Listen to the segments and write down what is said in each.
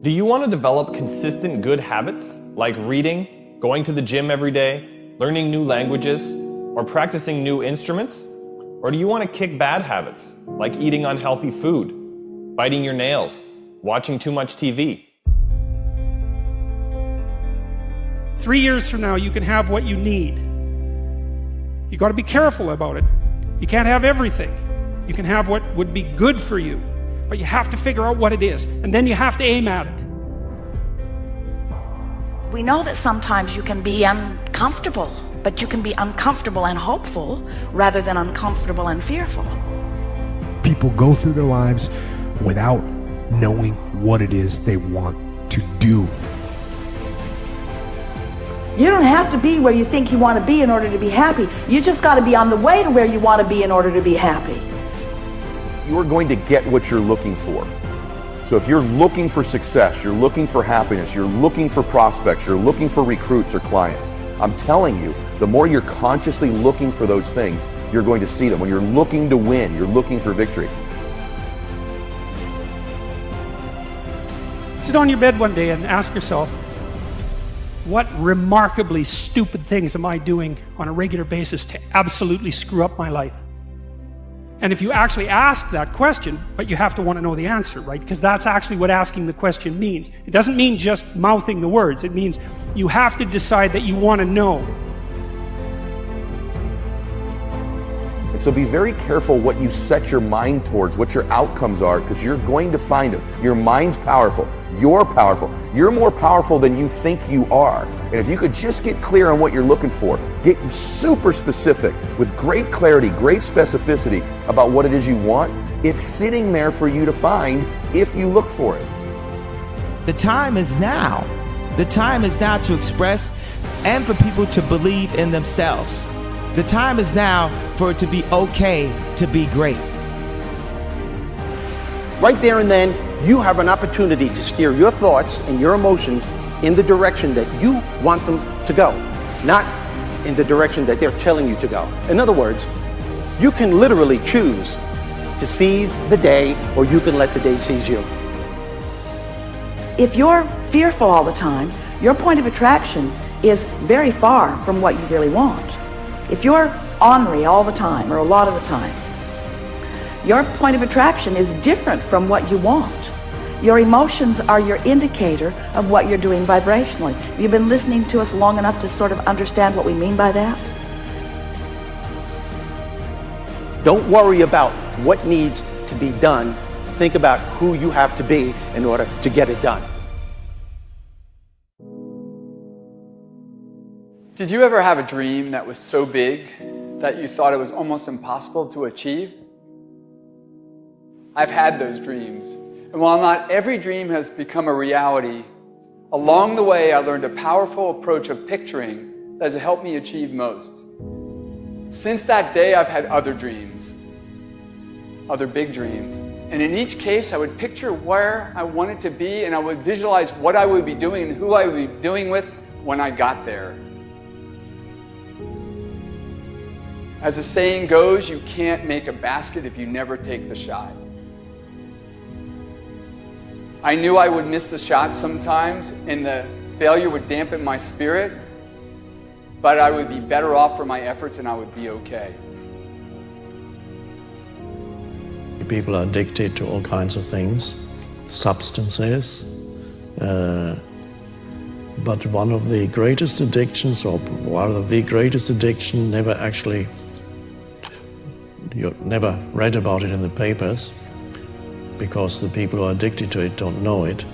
Do you want to develop consistent good habits like reading, going to the gym every day, learning new languages, or practicing new instruments? Or do you want to kick bad habits like eating unhealthy food, biting your nails, watching too much TV? 3 years from now, you can have what you need. You got to be careful about it. You can't have everything. You can have what would be good for you, but you have to figure out what it is, and then you have to aim at it. We know that sometimes you can be uncomfortable, but you can be uncomfortable and hopeful rather than uncomfortable and fearful. People go through their lives without knowing what it is they want to do. You don't have to be where you think you want to be in order to be happy. You just got to be on the way to where you want to be in order to be happy. You're going to get what you're looking for. So if you're looking for success, you're looking for happiness, you're looking for prospects, you're looking for recruits or clients, I'm telling you, the more you're consciously looking for those things, you're going to see them. When you're looking to win, you're looking for victory. Sit on your bed one day and ask yourself, what remarkably stupid things am I doing on a regular basis to absolutely screw up my life? And if you actually ask that question, but you have to want to know the answer, right? Because that's actually what asking the question means. It doesn't mean just mouthing the words. It means you have to decide that you want to know. And so be very careful what you set your mind towards, what your outcomes are, because you're going to find them. Your mind's powerful. You're powerful. You're more powerful than you think you are. And if you could just get clear on what you're looking for, get super specific with great clarity, great specificity about what it is you want, it's sitting there for you to find if you look for it. The time is now. The time is now to express and for people to believe in themselves. The time is now for it to be okay to be great. Right there and then, you have an opportunity to steer your thoughts and your emotions in the direction that you want them to go, not in the direction that they're telling you to go. In other words, you can literally choose to seize the day, or you can let the day seize you. If you're fearful all the time, your point of attraction is very far from what you really want. If you're ornery all the time, or a lot of the time, your point of attraction is different from what you want. Your emotions are your indicator of what you're doing vibrationally. Have you been listening to us long enough to sort of understand what we mean by that? Don't worry about what needs to be done. Think about who you have to be in order to get it done. Did you ever have a dream that was so big that you thought it was almost impossible to achieve? I've had those dreams. And while not every dream has become a reality, along the way I learned a powerful approach of picturing that has helped me achieve most. Since that day, I've had other dreams, other big dreams. And in each case, I would picture where I wanted to be, and I would visualize what I would be doing and who I would be doing with when I got there. As the saying goes, you can't make a basket if you never take the shot. I knew I would miss the shot sometimes, and the failure would dampen my spirit, but I would be better off for my efforts and I would be okay. People are addicted to all kinds of things, substances, but one of the greatest addictions, or rather the greatest addiction, you never read about it in the papers, because the people who are addicted to it don't know it.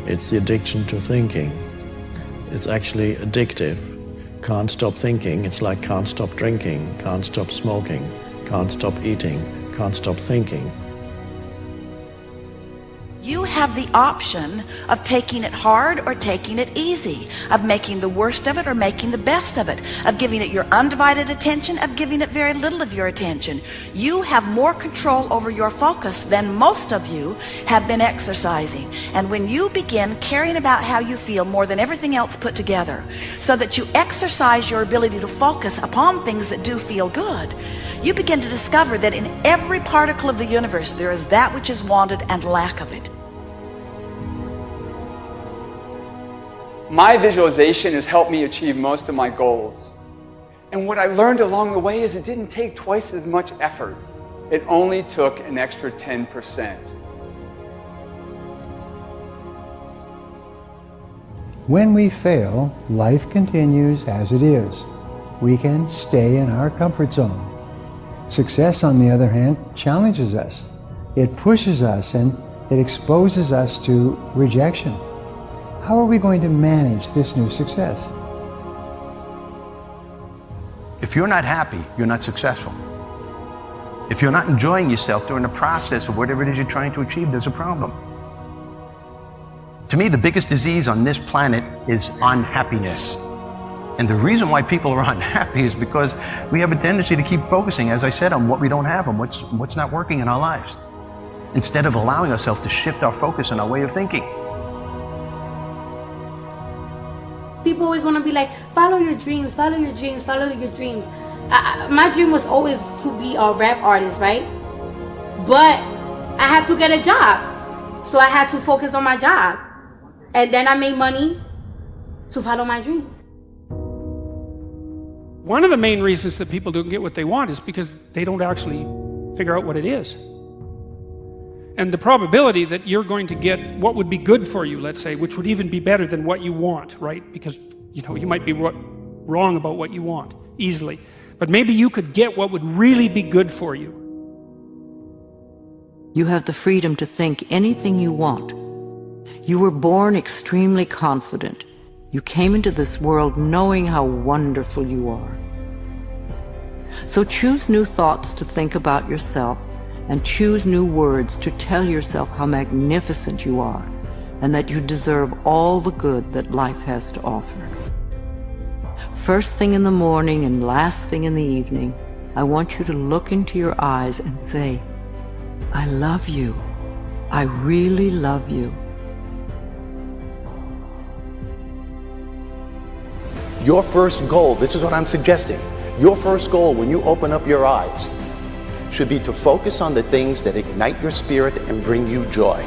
It's the addiction to thinking. It's actually addictive. Can't stop thinking. It's like can't stop drinking, can't stop smoking, can't stop eating, can't stop thinking. You have the option of taking it hard or taking it easy, of making the worst of it or making the best of it, of giving it your undivided attention, of giving it very little of your attention. You have more control over your focus than most of you have been exercising. And when you begin caring about how you feel more than everything else put together, so that you exercise your ability to focus upon things that do feel good, you begin to discover that in every particle of the universe there is that which is wanted and lack of it. My visualization has helped me achieve most of my goals. And what I learned along the way is it didn't take twice as much effort. It only took an extra 10%. When we fail, life continues as it is. We can stay in our comfort zone. Success, on the other hand, challenges us. It pushes us and it exposes us to rejection. How are we going to manage this new success? If you're not happy, you're not successful. If you're not enjoying yourself during the process of whatever it is you're trying to achieve, there's a problem. To me, the biggest disease on this planet is unhappiness. And the reason why people are unhappy is because we have a tendency to keep focusing, as I said, on what we don't have and what's not working in our lives, instead of allowing ourselves to shift our focus and our way of thinking. People always want to be like, follow your dreams, follow your dreams, follow your dreams. My dream was always to be a rap artist, right? But I had to get a job. So I had to focus on my job. And then I made money to follow my dream. One of the main reasons that people don't get what they want is because they don't actually figure out what it is. And the probability that you're going to get what would be good for you, let's say, which would even be better than what you want, right? Because, you know, you might be wrong about what you want easily. But maybe you could get what would really be good for you. You have the freedom to think anything you want. You were born extremely confident. You came into this world knowing how wonderful you are. So choose new thoughts to think about yourself, and choose new words to tell yourself how magnificent you are, and that you deserve all the good that life has to offer. First thing in the morning and last thing in the evening, I want you to look into your eyes and say, I love you. I really love you. Your first goal, this is what I'm suggesting, your first goal when you open up your eyes should be to focus on the things that ignite your spirit and bring you joy.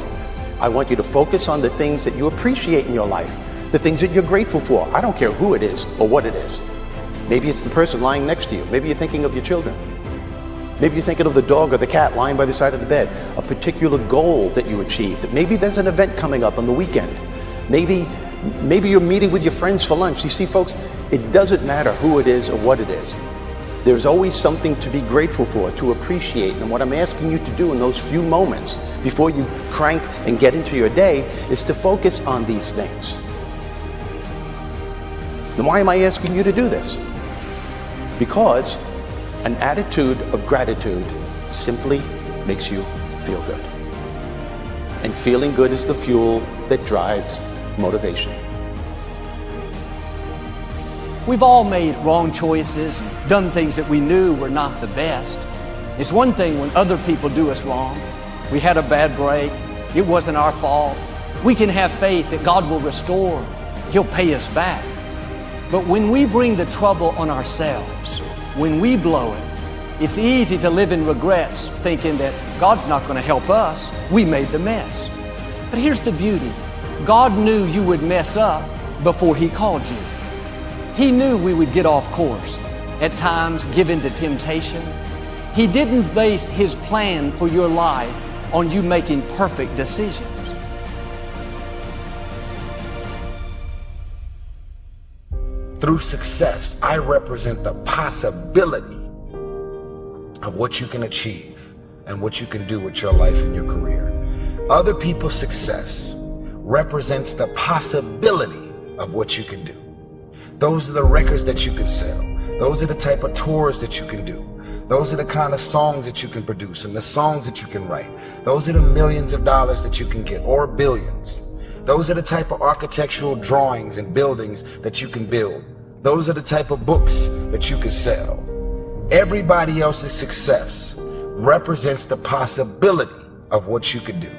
I want you to focus on the things that you appreciate in your life, the things that you're grateful for. I don't care who it is or what it is. Maybe it's the person lying next to you. Maybe you're thinking of your children. Maybe you're thinking of the dog or the cat lying by the side of the bed, a particular goal that you achieved. Maybe there's an event coming up on the weekend. Maybe you're meeting with your friends for lunch. You see, folks, it doesn't matter who it is or what it is. There's always something to be grateful for, to appreciate. And what I'm asking you to do in those few moments before you crank and get into your day is to focus on these things. Then why am I asking you to do this? Because an attitude of gratitude simply makes you feel good. And feeling good is the fuel that drives motivation. We've all made wrong choices and done things that we knew were not the best. It's one thing when other people do us wrong. We had a bad break. It wasn't our fault. We can have faith that God will restore. He'll pay us back. But when we bring the trouble on ourselves, when we blow it, it's easy to live in regrets, thinking that God's not going to help us. We made the mess. But here's the beauty. God knew you would mess up before He called you. He knew we would get off course, at times give in to temptation. He didn't base His plan for your life on you making perfect decisions. Through success, I represent the possibility of what you can achieve and what you can do with your life and your career. Other people's success represents the possibility of what you can do. Those are the records that you can sell. Those are the type of tours that you can do. Those are the kind of songs that you can produce and the songs that you can write. Those are the millions of dollars that you can get, or billions. Those are the type of architectural drawings and buildings that you can build. Those are the type of books that you can sell. Everybody else's success represents the possibility of what you could do.